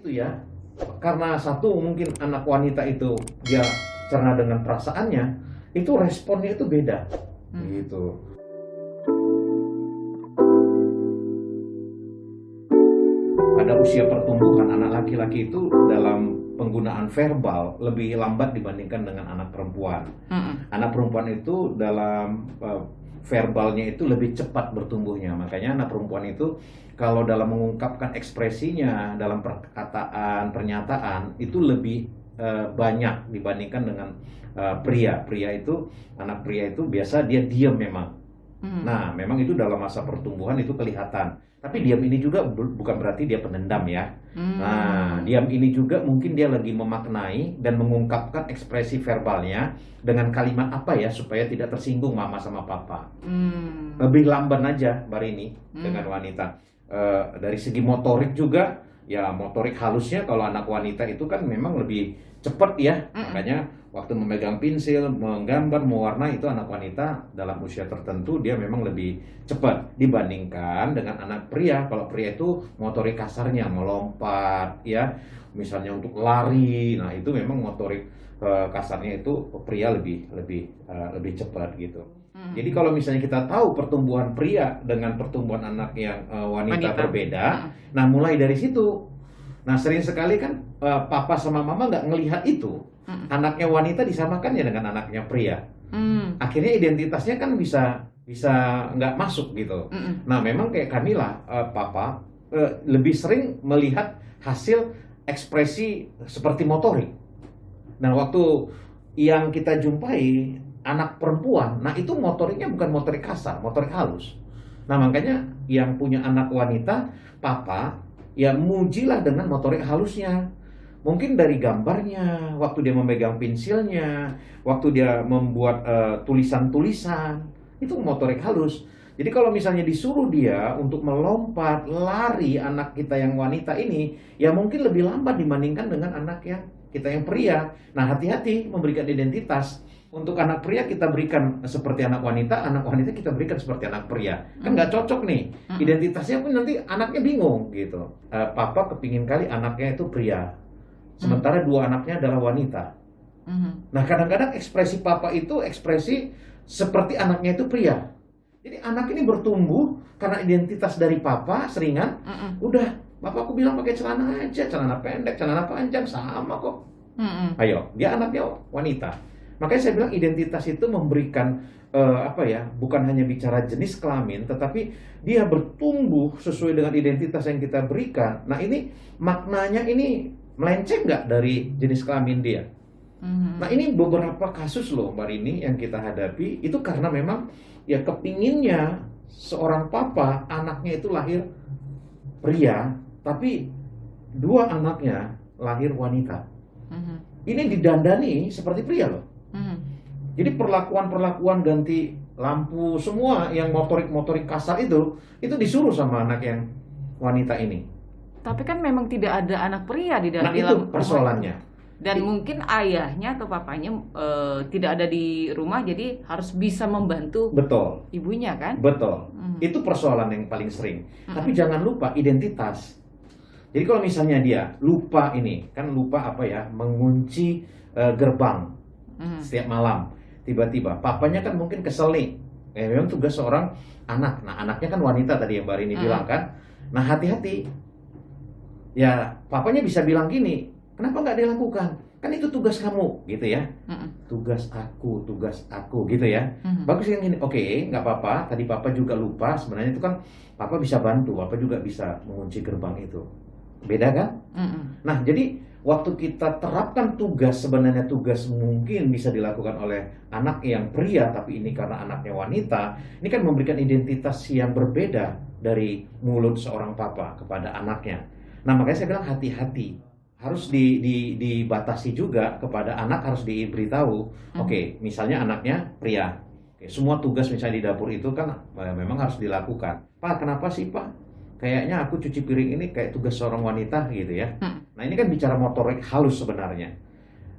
itu ya, karena satu mungkin anak wanita itu dia cerna dengan perasaannya, itu responnya itu beda, gitu. Pada usia pertumbuhan anak laki-laki itu dalam penggunaan verbal lebih lambat dibandingkan dengan anak perempuan. Anak perempuan itu dalam verbalnya itu lebih cepat bertumbuhnya. Makanya anak perempuan itu kalau dalam mengungkapkan ekspresinya dalam perkataan, pernyataan itu lebih banyak dibandingkan dengan pria. Anak pria itu biasa dia diam memang. Nah, memang itu dalam masa pertumbuhan itu kelihatan. Tapi diam ini juga bukan berarti dia pendendam ya. Nah, diam ini juga mungkin dia lagi memaknai dan mengungkapkan ekspresi verbalnya dengan kalimat apa ya supaya tidak tersinggung mama sama papa. Lebih lamban aja Barini dengan wanita. Dari segi motorik juga, ya motorik halusnya kalau anak wanita itu kan memang lebih cepat ya. Makanya waktu memegang pensil, menggambar, mewarnai itu anak wanita dalam usia tertentu dia memang lebih cepat dibandingkan dengan anak pria. Kalau pria itu motorik kasarnya melompat ya, misalnya untuk lari. Nah, itu memang motorik kasarnya itu pria lebih cepat gitu. Jadi kalau misalnya kita tahu pertumbuhan pria dengan pertumbuhan anak yang wanita berbeda, nah mulai dari situ. Nah, sering sekali kan papa sama mama nggak ngelihat itu. Anaknya wanita disamakan ya dengan anaknya pria. Akhirnya identitasnya kan bisa nggak masuk gitu. Nah, memang kayak Kamila, papa lebih sering melihat hasil ekspresi seperti motorik. Nah, waktu yang kita jumpai anak perempuan, nah itu motoriknya bukan motorik kasar, motorik halus. Nah, makanya yang punya anak wanita, papa, ya mujilah dengan motorik halusnya. Mungkin dari gambarnya, waktu dia memegang pensilnya, waktu dia membuat tulisan-tulisan, itu motorik halus. Jadi kalau misalnya disuruh dia untuk melompat, lari anak kita yang wanita ini, ya mungkin lebih lambat dibandingkan dengan anak yang kita yang pria. Nah, hati-hati memberikan identitas. Untuk anak pria kita berikan seperti anak wanita kita berikan seperti anak pria. Kan nggak cocok nih. Identitasnya pun nanti anaknya bingung gitu. Papa kepingin kali anaknya itu pria. Sementara dua anaknya adalah wanita. Nah, kadang-kadang ekspresi papa itu ekspresi seperti anaknya itu pria. Jadi anak ini bertumbuh karena identitas dari papa seringan. Udah, bapakku bilang pakai celana aja, celana pendek, celana panjang sama kok. Ayo, dia anaknya wanita. Makanya saya bilang identitas itu memberikan bukan hanya bicara jenis kelamin, tetapi dia bertumbuh sesuai dengan identitas yang kita berikan. Nah, ini maknanya ini melenceng nggak dari jenis kelamin dia? Nah, ini beberapa kasus loh Mbak Rini yang kita hadapi itu karena memang ya kepinginnya seorang papa anaknya itu lahir pria, tapi dua anaknya lahir wanita. Ini didandani seperti pria loh. Jadi perlakuan ganti lampu semua yang motorik kasar itu disuruh sama anak yang wanita ini. Tapi kan memang tidak ada anak pria di dalam. Nah, itu persoalannya. Dan mungkin ayahnya atau papanya tidak ada di rumah, jadi harus bisa membantu. Betul. Ibunya kan? Betul. Itu persoalan yang paling sering. Tapi jangan lupa identitas. Jadi kalau misalnya dia lupa mengunci gerbang setiap malam. Tiba-tiba papanya kan mungkin kesel nih. Memang tugas seorang anak. Nah, anaknya kan wanita tadi yang Mbak Rini bilang kan. Nah, hati-hati. Ya, papanya bisa bilang gini, kenapa nggak dilakukan? Kan itu tugas kamu, gitu ya. Tugas aku, gitu ya. Bagus yang gini, oke, nggak apa-apa. Tadi papa juga lupa, sebenarnya itu kan papa bisa bantu, papa juga bisa mengunci gerbang itu. Beda kan? Nah, jadi waktu kita terapkan sebenarnya tugas mungkin bisa dilakukan oleh anak yang pria, tapi ini karena anaknya wanita, ini kan memberikan identitas yang berbeda dari mulut seorang papa kepada anaknya. Nah, makanya saya bilang hati-hati. Harus dibatasi juga kepada anak, harus diberitahu. Oke, misalnya anaknya pria. Oke, semua tugas misalnya di dapur itu kan memang harus dilakukan. Pak, kenapa sih Pak? Kayaknya aku cuci piring ini kayak tugas seorang wanita gitu ya. Nah, ini kan bicara motorik halus sebenarnya.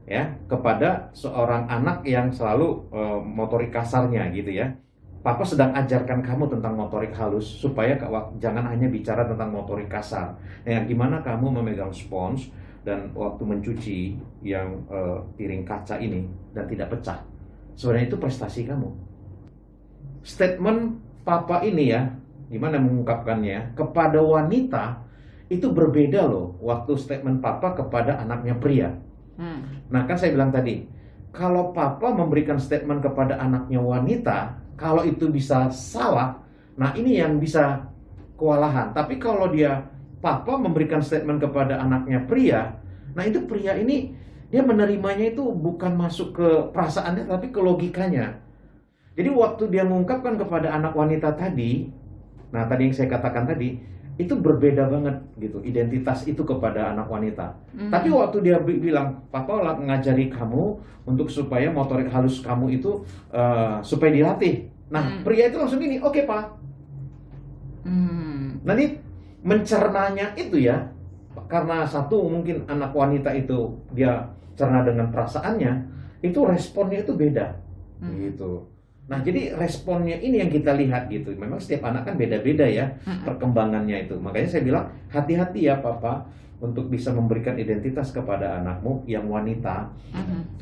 Ya, kepada seorang anak yang selalu motorik kasarnya gitu ya. Papa sedang ajarkan kamu tentang motorik halus supaya jangan hanya bicara tentang motorik kasar. Nah, gimana kamu memegang spons dan waktu mencuci yang piring kaca ini dan tidak pecah. Sebenarnya itu prestasi kamu. Statement Papa ini ya, gimana mengungkapkannya kepada wanita itu berbeda loh. Waktu statement Papa kepada anaknya pria. Nah, kan saya bilang tadi, kalau Papa memberikan statement kepada anaknya wanita, kalau itu bisa salah, nah ini yang bisa kewalahan. Tapi kalau Papa memberikan statement kepada anaknya pria, nah itu pria ini dia menerimanya itu bukan masuk ke perasaannya, tapi ke logikanya. Jadi waktu dia mengungkapkan kepada anak wanita tadi, nah tadi yang saya katakan tadi, itu berbeda banget gitu, identitas itu kepada anak wanita. Tapi waktu dia bilang, Papa ngajari kamu untuk supaya motorik halus kamu itu supaya dilatih. Nah, pria itu langsung gini, oke, Pak. Nah, ini mencernanya itu ya, karena satu mungkin anak wanita itu dia cerna dengan perasaannya, itu responnya itu beda, gitu. Nah, jadi responnya ini yang kita lihat gitu. Memang setiap anak kan beda-beda ya perkembangannya itu. Makanya saya bilang hati-hati ya, Papa, untuk bisa memberikan identitas kepada anakmu yang wanita.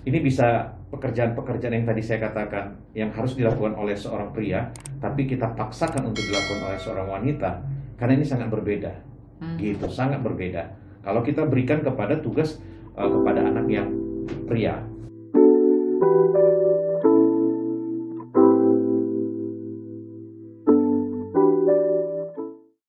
Ini bisa pekerjaan-pekerjaan yang tadi saya katakan yang harus dilakukan oleh seorang pria, tapi kita paksakan untuk dilakukan oleh seorang wanita, karena ini sangat berbeda. Gitu, sangat berbeda. Kalau kita berikan kepada tugas kepada anak yang pria.